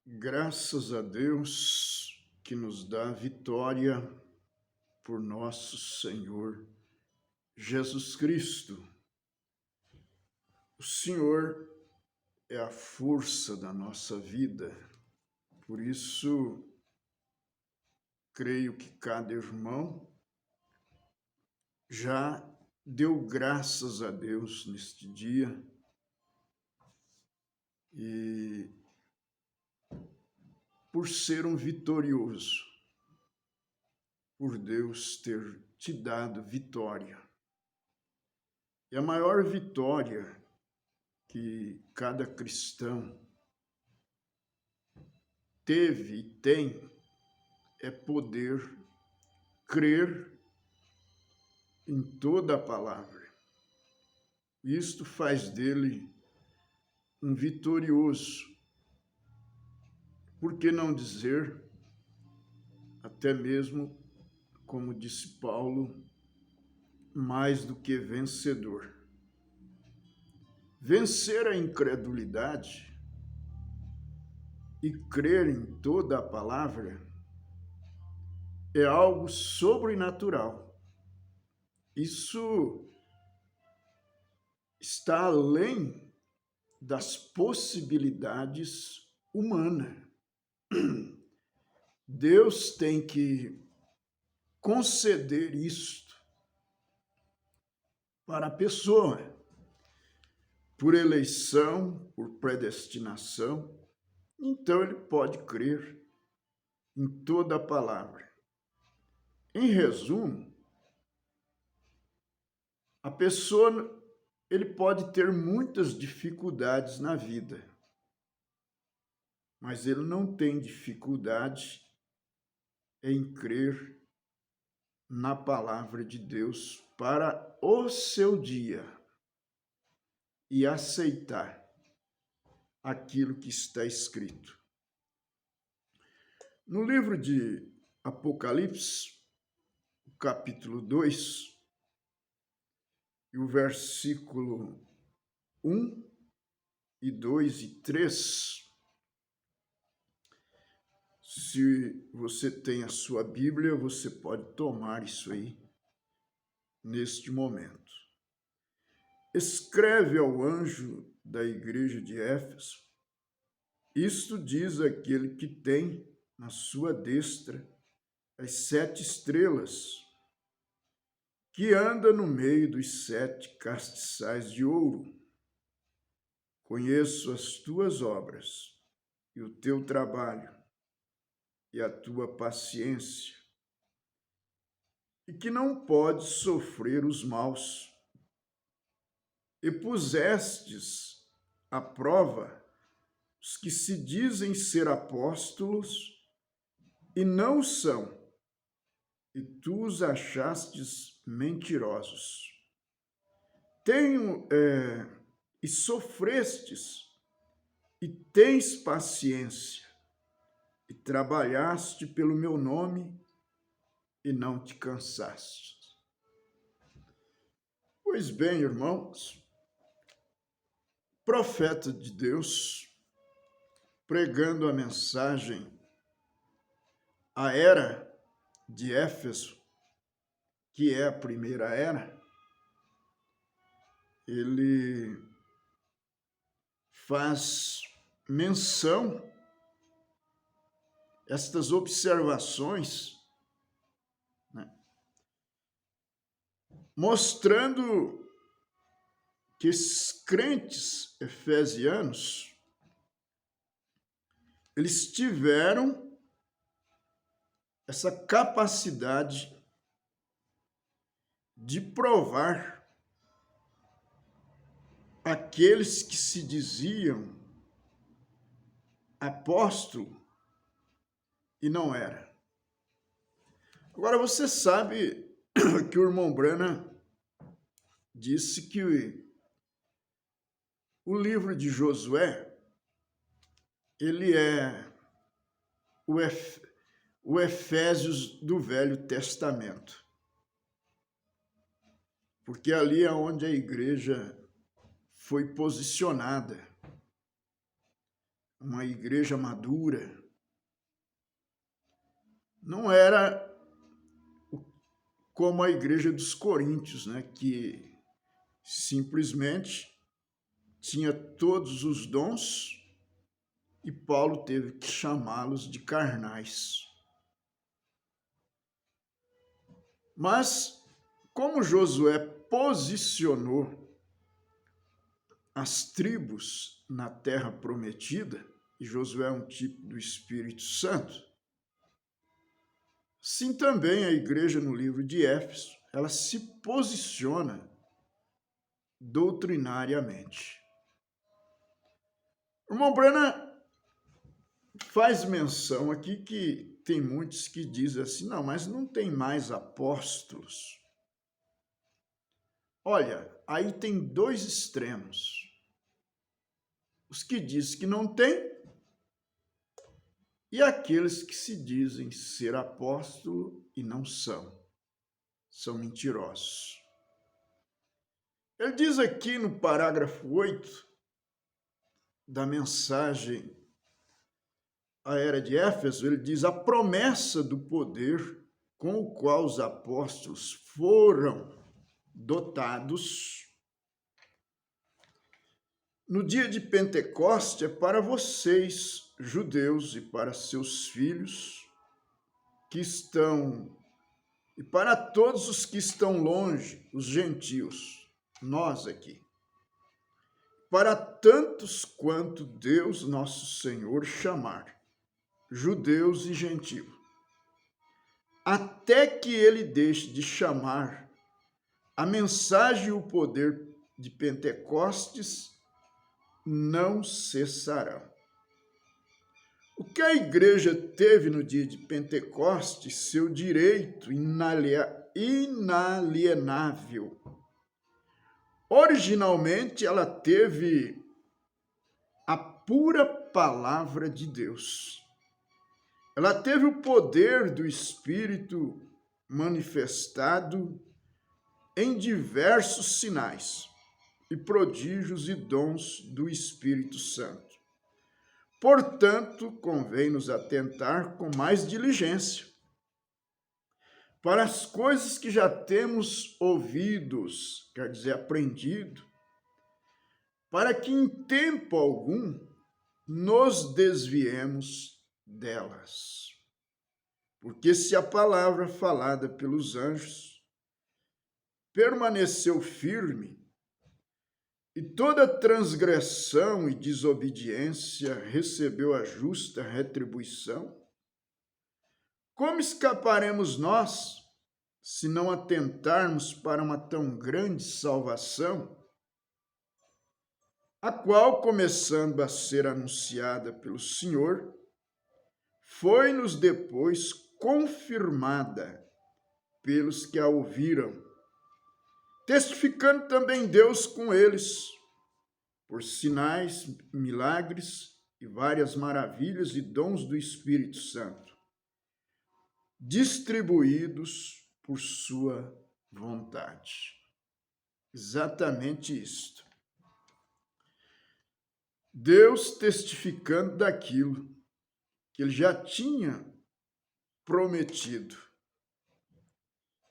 Graças a Deus que nos dá vitória por nosso Senhor Jesus Cristo. O Senhor é a força da nossa vida. Por isso, creio que cada irmão já deu graças a Deus neste dia e por ser um vitorioso, por Deus ter te dado vitória. E a maior vitória que cada cristão teve e tem é poder crer em toda a palavra. Isto faz dele um vitorioso. Por que não dizer, até mesmo, como disse Paulo, mais do que vencedor? Vencer a incredulidade e crer em toda a palavra é algo sobrenatural. Isso está além das possibilidades humanas. Deus tem que conceder isto para a pessoa, por eleição, por predestinação. Então ele pode crer em toda a palavra. Em resumo, a pessoa, ele pode ter muitas dificuldades na vida, mas ele não tem dificuldade em crer na palavra de Deus para o seu dia e aceitar aquilo que está escrito. No livro de Apocalipse, capítulo 2, e o versículo 1 e 2 e 3, se você tem a sua Bíblia, você pode tomar isso aí neste momento. Escreve ao anjo da igreja de Éfeso: isto diz aquele que tem na sua destra as 7 estrelas, que anda no meio dos 7 castiçais de ouro. Conheço as tuas obras e o teu trabalho e a tua paciência, e que não podes sofrer os maus, e pusestes à prova os que se dizem ser apóstolos e não são, e tu os achastes mentirosos. E sofrestes, e tens paciência, e trabalhaste pelo meu nome, e não te cansaste. Pois bem, irmãos, profeta de Deus, pregando a mensagem à era de Éfeso, que é a primeira era, ele faz menção estas observações, né, mostrando que esses crentes efesianos, eles tiveram essa capacidade de provar aqueles que se diziam apóstolo e não era. Agora você sabe que o irmão Branham disse que o livro de Josué, ele é o Efésios do Velho Testamento, porque ali é onde a igreja foi posicionada uma igreja madura. Não era como a igreja dos Coríntios, né, que simplesmente tinha todos os dons e Paulo teve que chamá-los de carnais. Mas, como Josué posicionou as tribos na terra prometida, e Josué é um tipo do Espírito Santo, assim também a igreja no livro de Éfeso, ela se posiciona doutrinariamente. O irmão Branham faz menção aqui que tem muitos que dizem assim, não, mas não tem mais apóstolos. Olha, aí tem dois extremos. Os que dizem que não tem e aqueles que se dizem ser apóstolo e não são. São mentirosos. Ele diz aqui no parágrafo 8 da mensagem à era de Éfeso, ele diz: a promessa do poder com o qual os apóstolos foram dotados no dia de Pentecoste é para vocês, judeus, e para seus filhos que estão, e para todos os que estão longe, os gentios, nós aqui. Para tantos quanto Deus nosso Senhor chamar, judeus e gentios, até que ele deixe de chamar, a mensagem e o poder de Pentecostes não cessarão. O que a igreja teve no dia de Pentecostes, seu direito inalienável. Originalmente, ela teve a pura palavra de Deus. Ela teve o poder do Espírito manifestado em diversos sinais e prodígios e dons do Espírito Santo. Portanto, convém nos atentar com mais diligência para as coisas que já temos ouvidos, quer dizer, aprendido, para que em tempo algum nos desviemos delas. Porque se a palavra falada pelos anjos permaneceu firme, e toda transgressão e desobediência recebeu a justa retribuição, como escaparemos nós, se não atentarmos para uma tão grande salvação, a qual, começando a ser anunciada pelo Senhor, foi-nos depois confirmada pelos que a ouviram, testificando também Deus com eles, por sinais, milagres e várias maravilhas e dons do Espírito Santo, distribuídos por sua vontade. Exatamente isto. Deus testificando daquilo que ele já tinha prometido.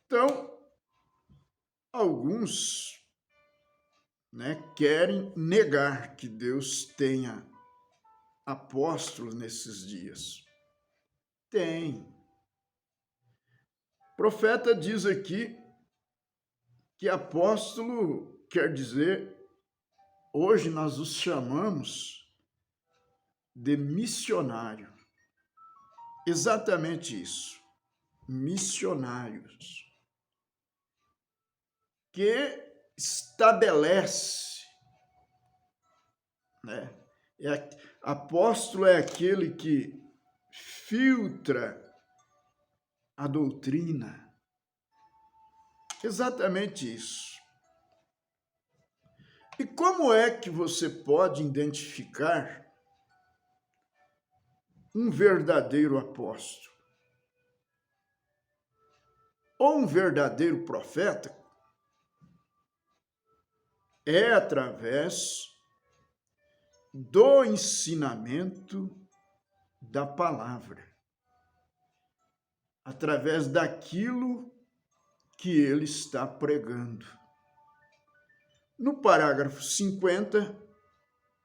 Então, alguns, querem negar que Deus tenha apóstolos nesses dias. Tem. O profeta diz aqui que apóstolo quer dizer, hoje nós os chamamos de missionário. Exatamente isso. Missionários. Que estabelece, apóstolo é aquele que filtra a doutrina. Exatamente isso. E como é que você pode identificar um verdadeiro apóstolo? Ou um verdadeiro profeta? É através do ensinamento da palavra, através daquilo que ele está pregando. No parágrafo 50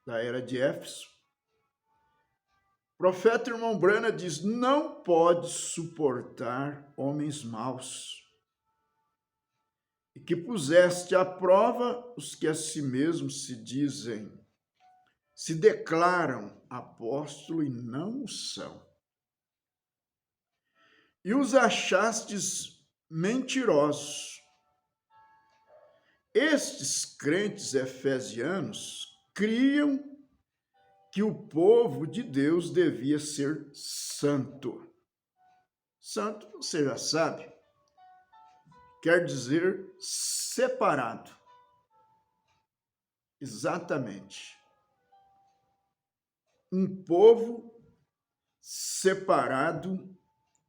da Era de Éfeso, o profeta irmão Branham diz: não pode suportar homens maus, e que puseste à prova os que a si mesmos se declaram apóstolo e não o são. E os achastes mentirosos. Estes crentes efesianos criam que o povo de Deus devia ser santo. Santo, você já sabe, quer dizer separado. Exatamente. Um povo separado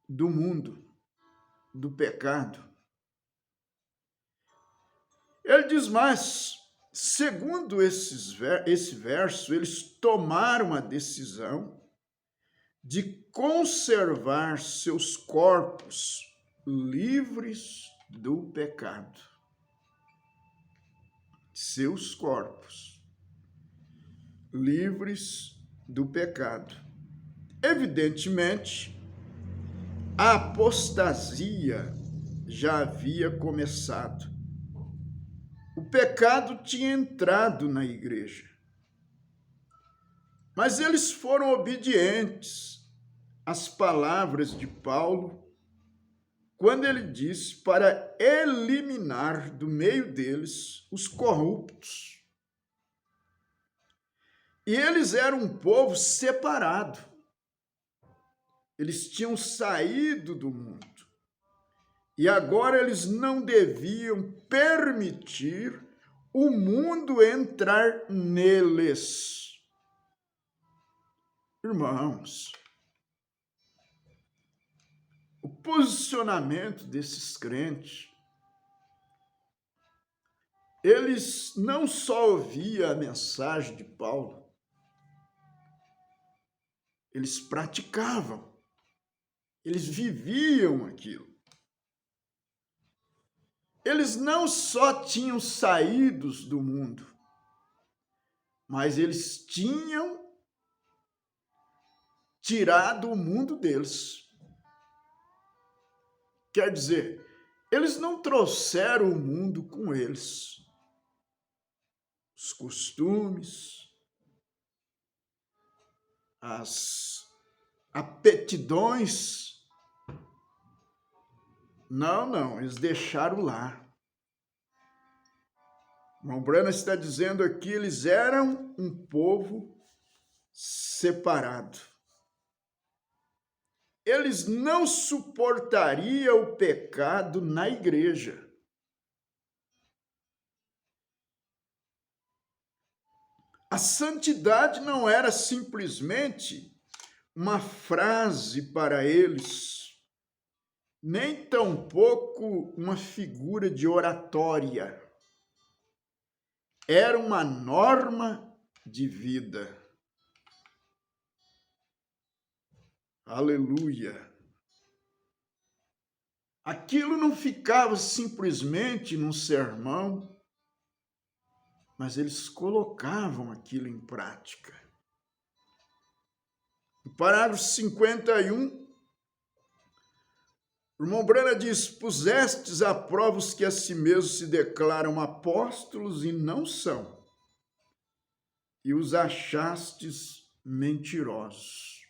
do mundo, do pecado. Ele diz mais, segundo esse verso, eles tomaram a decisão de conservar seus corpos livres do pecado. Seus corpos livres do pecado. Evidentemente, a apostasia já havia começado. O pecado tinha entrado na igreja. Mas eles foram obedientes às palavras de Paulo, quando ele disse para eliminar do meio deles os corruptos. E eles eram um povo separado. Eles tinham saído do mundo. E agora eles não deviam permitir o mundo entrar neles. Irmãos, o posicionamento desses crentes, eles não só ouviam a mensagem de Paulo, eles praticavam, eles viviam aquilo. Eles não só tinham saídos do mundo, mas eles tinham tirado o mundo deles. Quer dizer, eles não trouxeram o mundo com eles. Os costumes, as aptidões. Não, eles deixaram lá. O irmão Branham está dizendo aqui, eles eram um povo separado. Eles não suportariam o pecado na igreja. A santidade não era simplesmente uma frase para eles, nem tampouco uma figura de oratória. Era uma norma de vida. Aleluia! Aquilo não ficava simplesmente num sermão, mas eles colocavam aquilo em prática. No parágrafo 51, o irmão Branham diz: pusestes à prova os que a si mesmos se declaram apóstolos e não são, e os achastes mentirosos.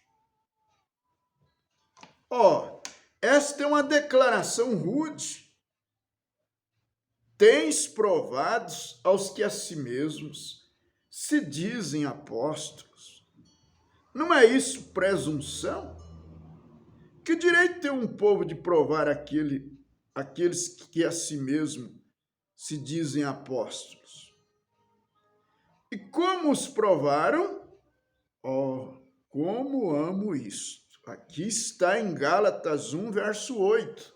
Esta é uma declaração rude. Tens provados aos que a si mesmos se dizem apóstolos. Não é isso presunção? Que direito tem um povo de provar aqueles que a si mesmo se dizem apóstolos? E como os provaram? Como amo isto. Aqui está em Gálatas 1, verso 8.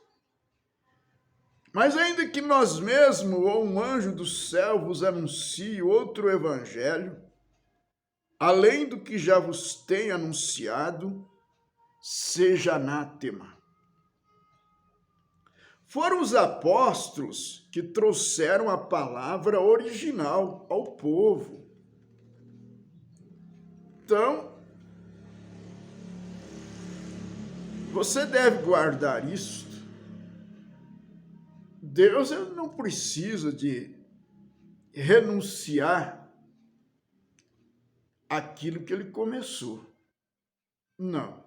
Mas ainda que nós mesmos ou um anjo do céu vos anuncie outro evangelho, além do que já vos tenho anunciado, seja anátema. Foram os apóstolos que trouxeram a palavra original ao povo. Então, você deve guardar isso. Deus ele não precisa de renunciar àquilo que ele começou. Não.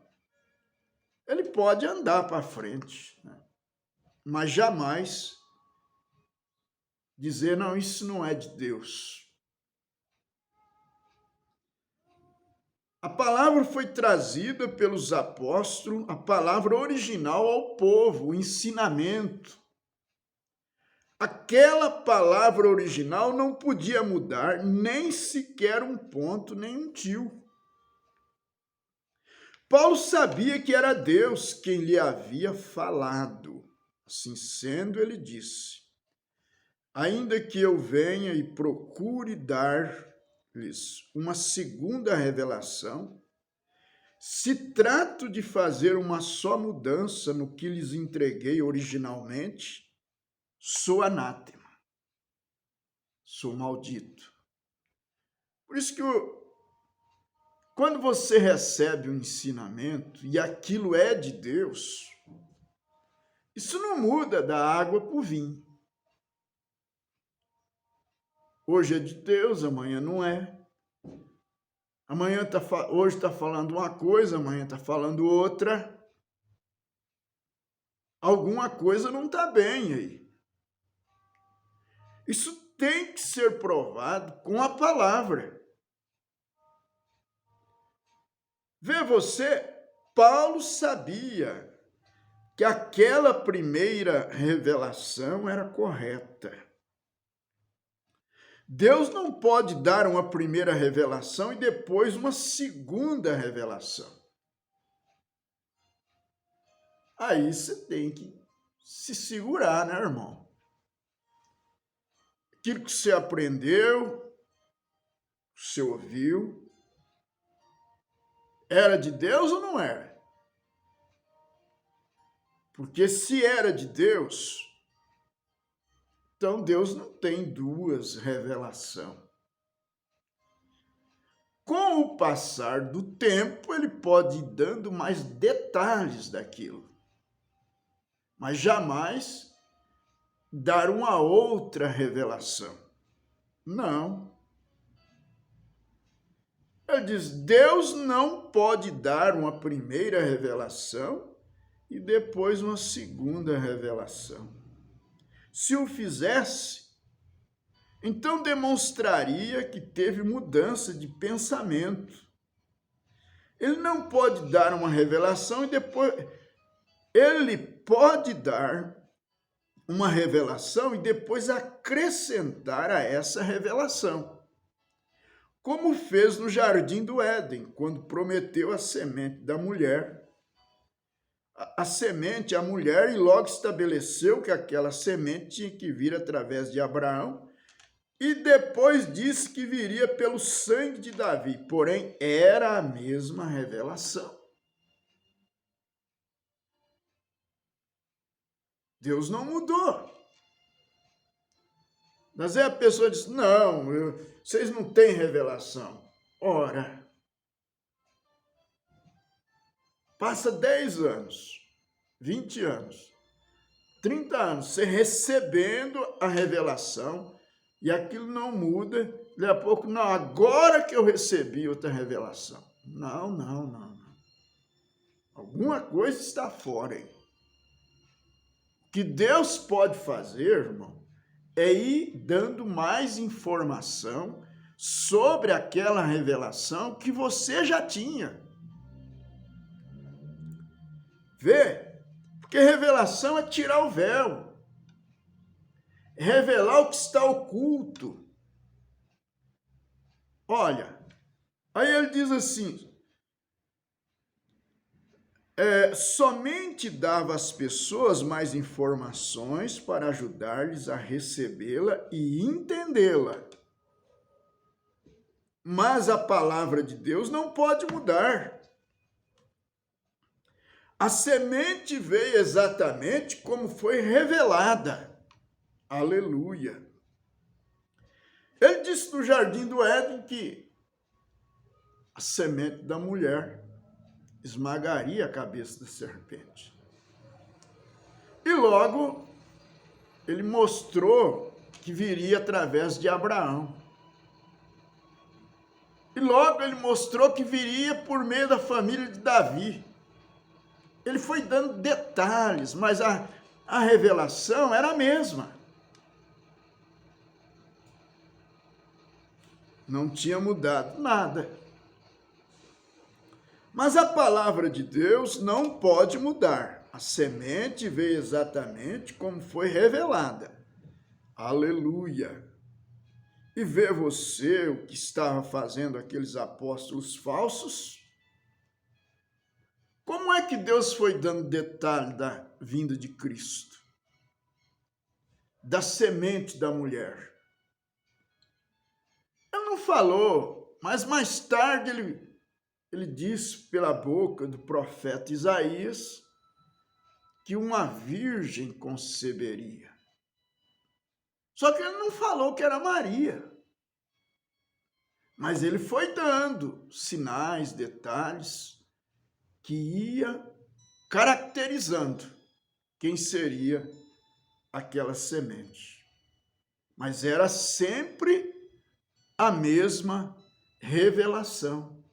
Ele pode andar para frente, né? Mas jamais dizer, não, isso não é de Deus. A palavra foi trazida pelos apóstolos, a palavra original ao povo, o ensinamento. Aquela palavra original não podia mudar nem sequer um ponto, nem um tio. Paulo sabia que era Deus quem lhe havia falado. Assim sendo, ele disse, ainda que eu venha e procure dar-lhes uma segunda revelação, se trato de fazer uma só mudança no que lhes entreguei originalmente, sou anátema, sou maldito. Por isso que quando você recebe um ensinamento e aquilo é de Deus, isso não muda da água para o vinho. Hoje é de Deus, amanhã não é. Hoje está falando uma coisa, amanhã está falando outra. Alguma coisa não está bem aí. Isso tem que ser provado com a palavra. Vê você, Paulo sabia que aquela primeira revelação era correta. Deus não pode dar uma primeira revelação e depois uma segunda revelação. Aí você tem que se segurar, né, irmão? Aquilo que você aprendeu, você ouviu, era de Deus ou não era? Porque se era de Deus, então Deus não tem duas revelações. Com o passar do tempo, ele pode ir dando mais detalhes daquilo, mas jamais dar uma outra revelação. Não. Ele diz, Deus não pode dar uma primeira revelação e depois uma segunda revelação. Se o fizesse, então demonstraria que teve mudança de pensamento. Ele não pode dar uma revelação e depois... Ele pode dar uma revelação e depois acrescentar a essa revelação. Como fez no Jardim do Éden, quando prometeu a semente da mulher. A semente, a mulher, e logo estabeleceu que aquela semente tinha que vir através de Abraão, e depois disse que viria pelo sangue de Davi, porém era a mesma revelação. Deus não mudou. Mas aí a pessoa diz, não, vocês não têm revelação. Ora, passa 10 anos, 20 anos, 30 anos, você recebendo a revelação e aquilo não muda, daqui a pouco, não, agora que eu recebi outra revelação. Não. Alguma coisa está fora aí. O que Deus pode fazer, irmão, é ir dando mais informação sobre aquela revelação que você já tinha. Vê? Porque revelação é tirar o véu. É revelar o que está oculto. Olha, aí ele diz assim, somente dava às pessoas mais informações para ajudar-lhes a recebê-la e entendê-la. Mas a palavra de Deus não pode mudar. A semente veio exatamente como foi revelada. Aleluia. Ele disse no jardim do Éden que a semente da mulher esmagaria a cabeça da serpente. E logo ele mostrou que viria através de Abraão. E logo ele mostrou que viria por meio da família de Davi. Ele foi dando detalhes, mas a revelação era a mesma. Não tinha mudado nada. Mas a palavra de Deus não pode mudar. A semente veio exatamente como foi revelada. Aleluia! E vê você o que estavam fazendo aqueles apóstolos falsos? Como é que Deus foi dando detalhe da vinda de Cristo? Da semente da mulher? Ele não falou, mas mais tarde ele disse pela boca do profeta Isaías que uma virgem conceberia. Só que ele não falou que era Maria. Mas ele foi dando sinais, detalhes, que ia caracterizando quem seria aquela semente. Mas era sempre a mesma revelação.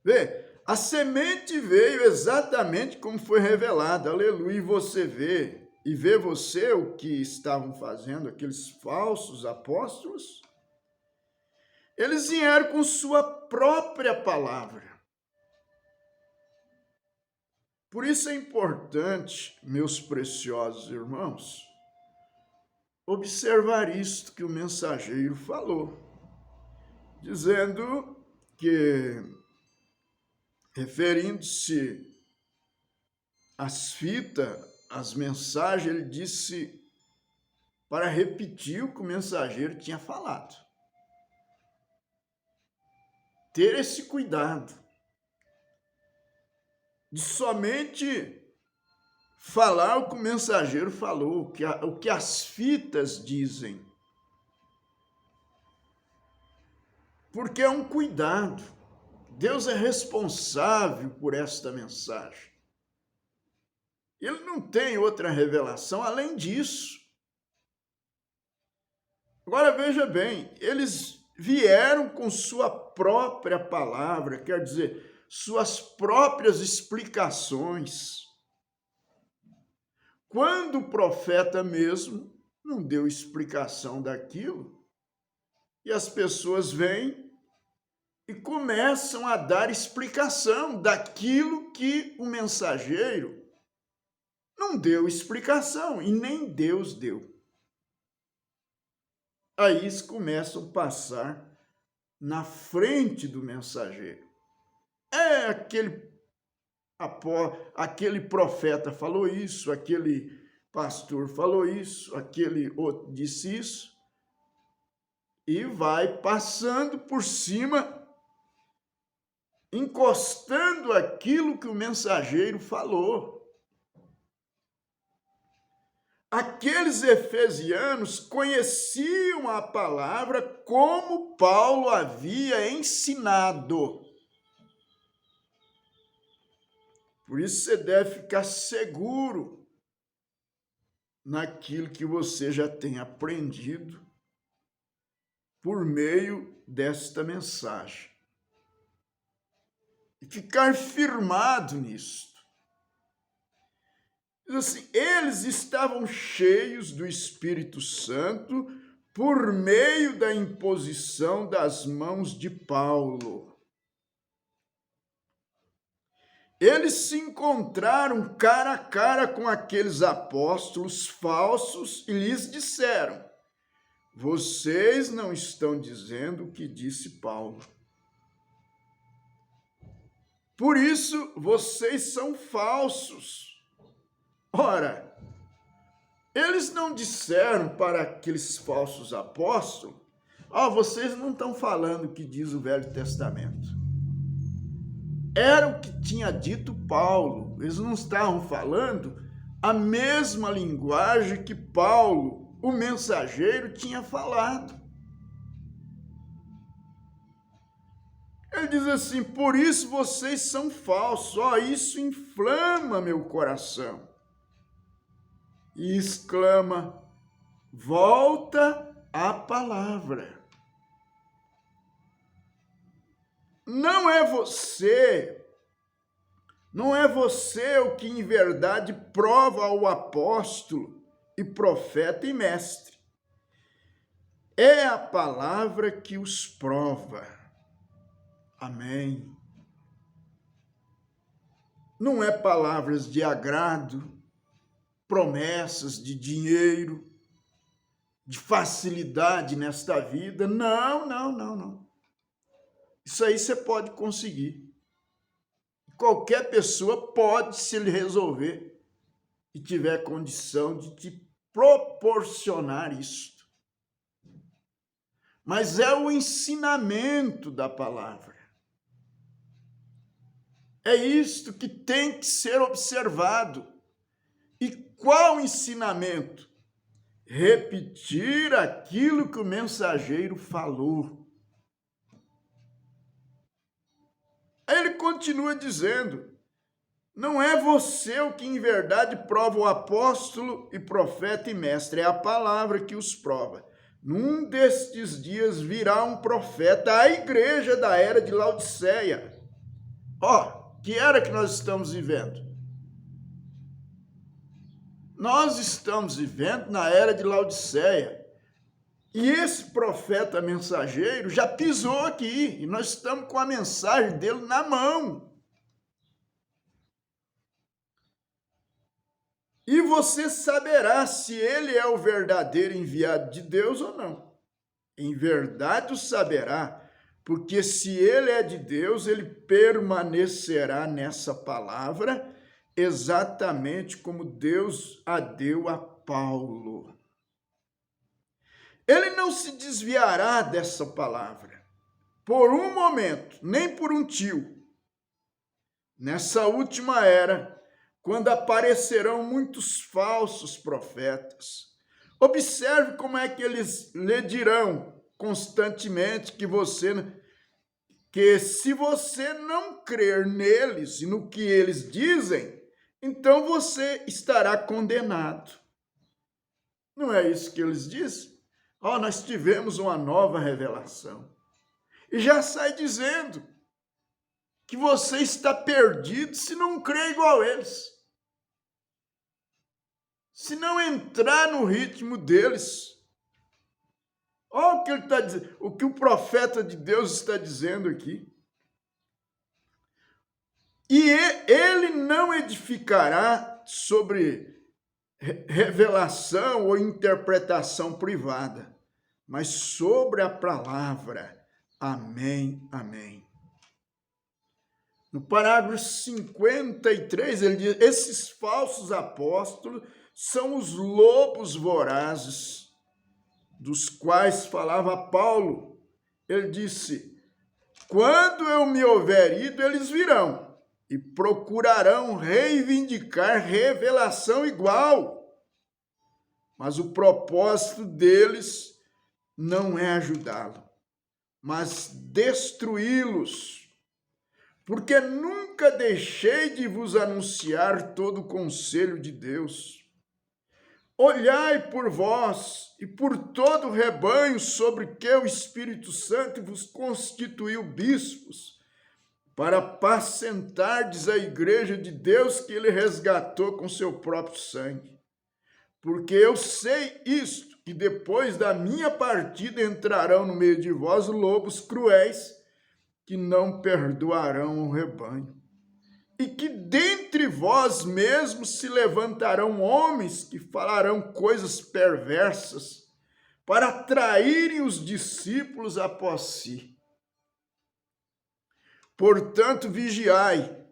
Vê, a semente veio exatamente como foi revelada. Aleluia, e você vê, e vê você o que estavam fazendo aqueles falsos apóstolos. Eles vieram com sua própria palavra. Por isso é importante, meus preciosos irmãos, observar isto que o mensageiro falou, dizendo que, referindo-se às fitas, às mensagens, ele disse para repetir o que o mensageiro tinha falado. Ter esse cuidado de somente falar o que o mensageiro falou, o que as fitas dizem. Porque é um cuidado. Deus é responsável por esta mensagem. Ele não tem outra revelação além disso. Agora veja bem, eles vieram com sua própria palavra, quer dizer, suas próprias explicações. Quando o profeta mesmo não deu explicação daquilo, e as pessoas vêm e começam a dar explicação daquilo que o mensageiro não deu explicação, e nem Deus deu. Aí eles começam a passar na frente do mensageiro. Aquele profeta falou isso, aquele pastor falou isso, aquele outro disse isso, e vai passando por cima, encostando aquilo que o mensageiro falou. Aqueles efesianos conheciam a palavra como Paulo havia ensinado. Por isso você deve ficar seguro naquilo que você já tem aprendido por meio desta mensagem. E ficar firmado nisto. Diz assim, eles estavam cheios do Espírito Santo por meio da imposição das mãos de Paulo. Eles se encontraram cara a cara com aqueles apóstolos falsos e lhes disseram: vocês não estão dizendo o que disse Paulo. Por isso, vocês são falsos. Ora, eles não disseram para aqueles falsos apóstolos: Ó, vocês não estão falando o que diz o Velho Testamento. Era o que tinha dito Paulo. Eles não estavam falando a mesma linguagem que Paulo, o mensageiro, tinha falado. Ele diz assim: por isso vocês são falsos. Ó, isso inflama meu coração. E exclama: volta à palavra. Não é você o que em verdade prova o apóstolo e profeta e mestre. É a palavra que os prova. Amém. Não é palavras de agrado, promessas de dinheiro, de facilidade nesta vida. Não. Isso aí você pode conseguir. Qualquer pessoa pode se resolver e tiver condição de te proporcionar isto. Mas é o ensinamento da palavra. É isto que tem que ser observado. E qual ensinamento? Repetir aquilo que o mensageiro falou. Aí ele continua dizendo: não é você o que em verdade prova o apóstolo e profeta e mestre, é a palavra que os prova. Num destes dias virá um profeta à igreja da era de Laodiceia. Ó, que era que nós estamos vivendo? Nós estamos vivendo na era de Laodiceia. E esse profeta mensageiro já pisou aqui, e nós estamos com a mensagem dele na mão. E você saberá se ele é o verdadeiro enviado de Deus ou não. Em verdade o saberá, porque se ele é de Deus, ele permanecerá nessa palavra, exatamente como Deus a deu a Paulo. Ele não se desviará dessa palavra, por um momento, nem por um tio. Nessa última era, quando aparecerão muitos falsos profetas, observe como é que eles lhe dirão constantemente que se você não crer neles e no que eles dizem, então você estará condenado. Não é isso que eles dizem? Ó, nós tivemos uma nova revelação. E já sai dizendo que você está perdido se não crer igual eles. Se não entrar no ritmo deles. Olha o que ele está dizendo, o que o profeta de Deus está dizendo aqui. E ele não edificará sobre revelação ou interpretação privada, mas sobre a palavra. Amém, amém. No parágrafo 53, ele diz: esses falsos apóstolos são os lobos vorazes, dos quais falava Paulo. Ele disse: quando eu me houver ido, eles virão e procurarão reivindicar revelação igual. Mas o propósito deles não é ajudá-lo, mas destruí-los. Porque nunca deixei de vos anunciar todo o conselho de Deus. Olhai por vós e por todo o rebanho sobre que o Espírito Santo vos constituiu bispos, para apacentardes a igreja de Deus que ele resgatou com seu próprio sangue. Porque eu sei isto, que depois da minha partida entrarão no meio de vós lobos cruéis, que não perdoarão o rebanho. E que dentre vós mesmos se levantarão homens que falarão coisas perversas, para atraírem os discípulos após si. Portanto, vigiai,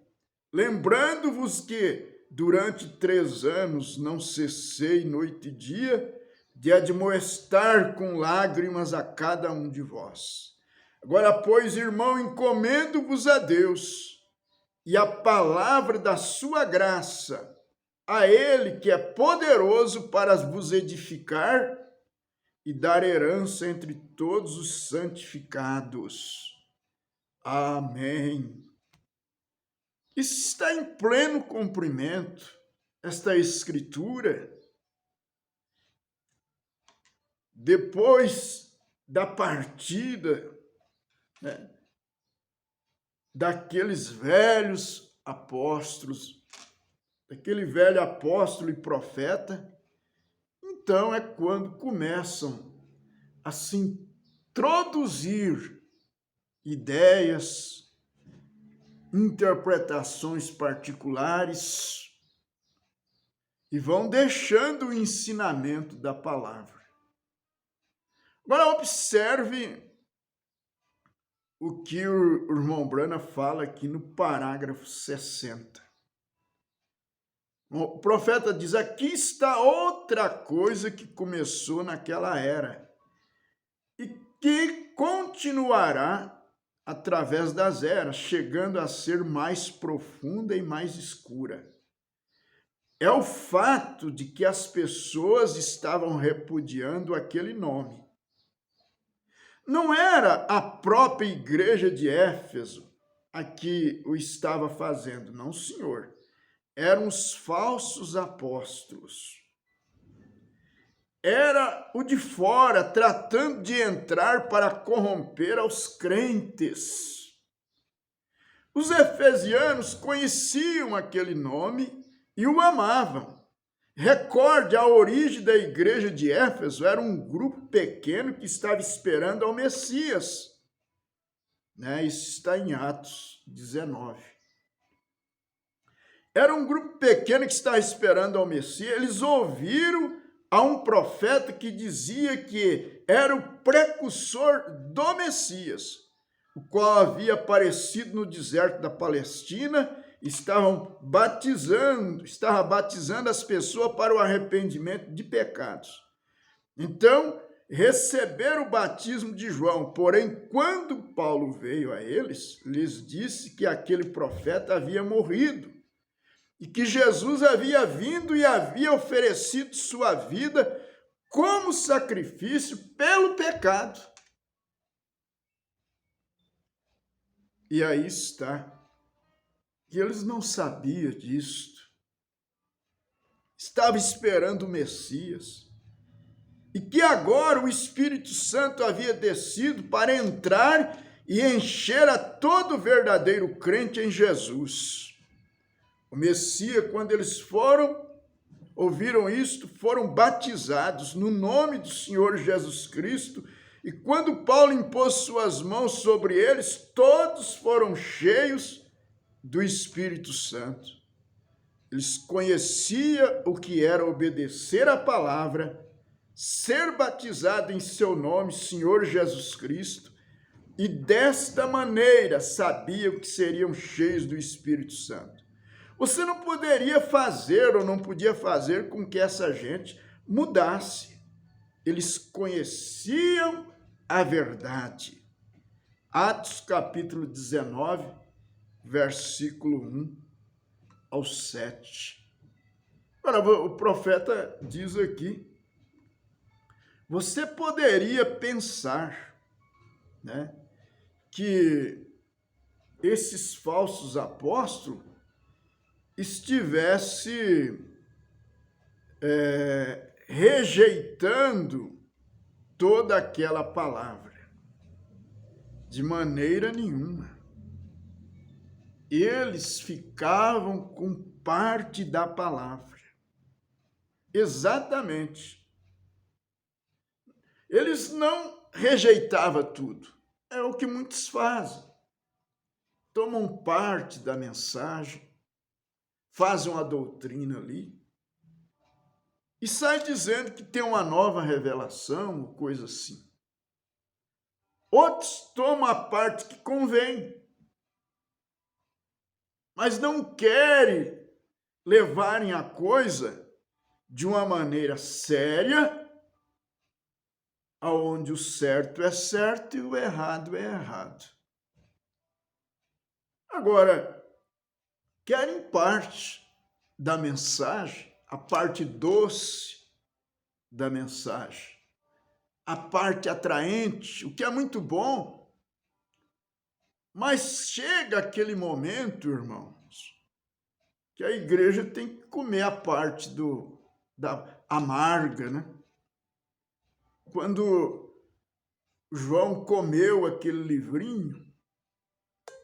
lembrando-vos que durante 3 anos não cessei noite e dia de admoestar com lágrimas a cada um de vós. Agora, pois, irmão, encomendo-vos a Deus e a palavra da sua graça, a Ele que é poderoso para vos edificar e dar herança entre todos os santificados. Amém. Isso está em pleno cumprimento, esta escritura. Depois da partida, né, daqueles velhos apóstolos, daquele velho apóstolo e profeta, então é quando começam a se introduzir ideias, interpretações particulares e vão deixando o ensinamento da palavra. Agora observe o que o irmão Brana fala aqui no parágrafo 60. O profeta diz: aqui está outra coisa que começou naquela era e que continuará através das eras, chegando a ser mais profunda e mais escura. É o fato de que as pessoas estavam repudiando aquele nome. Não era a própria igreja de Éfeso a que o estava fazendo, não, senhor. Eram os falsos apóstolos. Era o de fora tratando de entrar para corromper aos crentes. Os efesianos conheciam aquele nome e o amavam. Recorde, a origem da igreja de Éfeso era um grupo pequeno que estava esperando ao Messias. Isso está em Atos 19. Era um grupo pequeno que estava esperando ao Messias. Eles ouviram a um profeta que dizia que era o precursor do Messias, o qual havia aparecido no deserto da Palestina. Estava batizando as pessoas para o arrependimento de pecados. Então, receberam o batismo de João, porém, quando Paulo veio a eles, lhes disse que aquele profeta havia morrido e que Jesus havia vindo e havia oferecido sua vida como sacrifício pelo pecado. E aí está. E eles não sabiam disto. Estavam esperando o Messias. E que agora o Espírito Santo havia descido para entrar e encher a todo verdadeiro crente em Jesus. O Messias, quando eles ouviram isto, foram batizados no nome do Senhor Jesus Cristo. E quando Paulo impôs suas mãos sobre eles, todos foram cheios do Espírito Santo. Eles conheciam o que era obedecer à palavra, ser batizado em seu nome, Senhor Jesus Cristo, e desta maneira sabiam que seriam cheios do Espírito Santo. Você não poderia fazer ou não podia fazer com que essa gente mudasse. Eles conheciam a verdade. Atos capítulo 19, versículo 1 ao 7. Agora, o profeta diz aqui, você poderia pensar, que esses falsos apóstolos estivessem rejeitando toda aquela palavra. De maneira nenhuma. Eles ficavam com parte da palavra. Exatamente. Eles não rejeitavam tudo. É o que muitos fazem. Tomam parte da mensagem, fazem uma doutrina ali e saem dizendo que tem uma nova revelação, coisa assim. Outros tomam a parte que convém, mas não querem levarem a coisa de uma maneira séria aonde o certo é certo e o errado é errado. Agora, querem parte da mensagem, a parte doce da mensagem, a parte atraente, o que é muito bom, mas chega aquele momento, irmãos, que a igreja tem que comer a parte da amarga, né? Quando João comeu aquele livrinho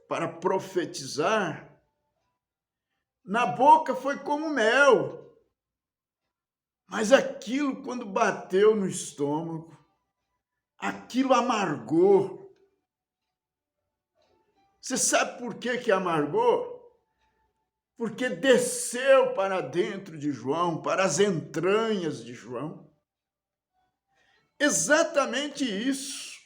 para profetizar, na boca foi como mel, mas aquilo, quando bateu no estômago, aquilo amargou. Você sabe por que amargou? Porque desceu para dentro de João, para as entranhas de João. Exatamente isso.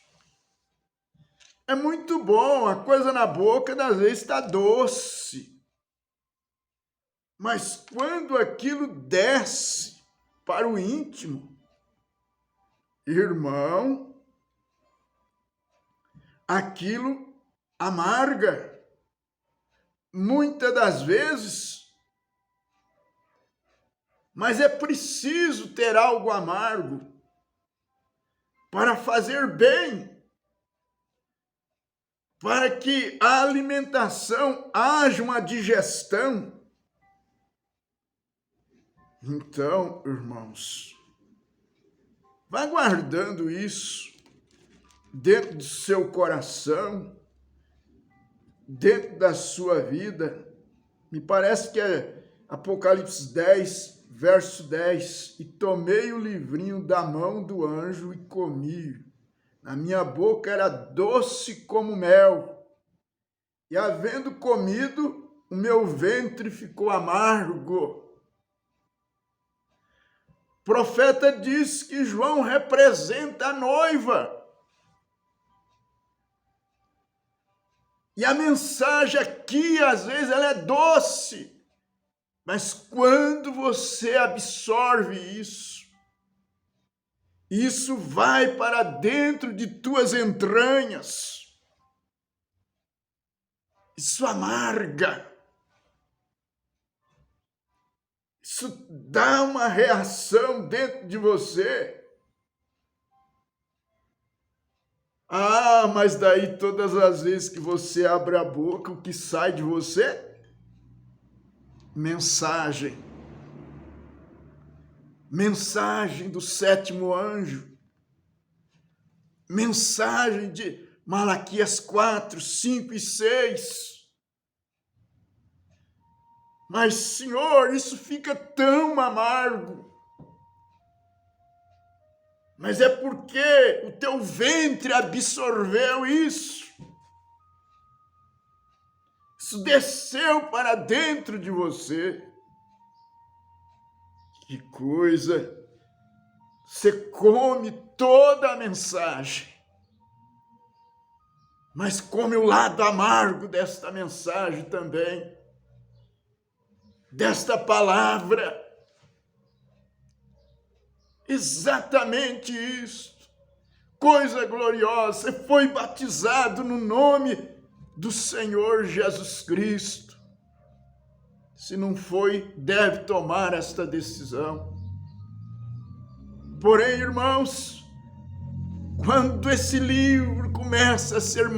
É muito bom, a coisa na boca, às vezes, está doce. Mas quando aquilo desce para o íntimo, irmão, aquilo amarga. Muitas das vezes, mas é preciso ter algo amargo para fazer bem, para que a alimentação haja uma digestão. Então, irmãos, vá guardando isso dentro do seu coração, dentro da sua vida. Me parece que é Apocalipse 10, verso 10. E tomei o livrinho da mão do anjo e comi. Na minha boca era doce como mel. E havendo comido, o meu ventre ficou amargo. O profeta diz que João representa a noiva. E a mensagem aqui, às vezes, ela é doce. Mas quando você absorve isso vai para dentro de tuas entranhas. Isso amarga. Isso dá uma reação dentro de você. Ah, mas daí todas as vezes que você abre a boca, o que sai de você? Mensagem. Mensagem do sétimo anjo. Mensagem de Malaquias 4, 5 e 6. Mas, Senhor, isso fica tão amargo. Mas é porque o teu ventre absorveu isso. Isso desceu para dentro de você. Que coisa! Você come toda a mensagem, mas come o lado amargo desta mensagem também, desta palavra. Exatamente isso. Coisa gloriosa. Você foi batizado no nome do Senhor Jesus Cristo. Se não foi, deve tomar esta decisão. Porém, irmãos, quando esse livro começa a ser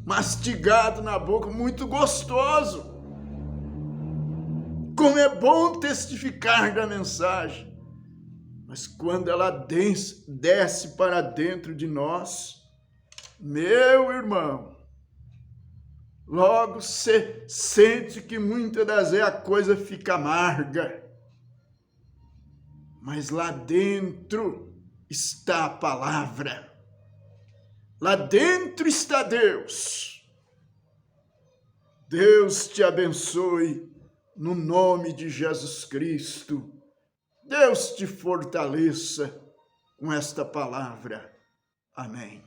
mastigado na boca, muito gostoso. Como é bom testificar da mensagem. Mas quando ela desce para dentro de nós, meu irmão, logo você sente que muitas das vezes a coisa fica amarga. Mas lá dentro está a palavra. Lá dentro está Deus. Deus te abençoe no nome de Jesus Cristo. Deus te fortaleça com esta palavra. Amém.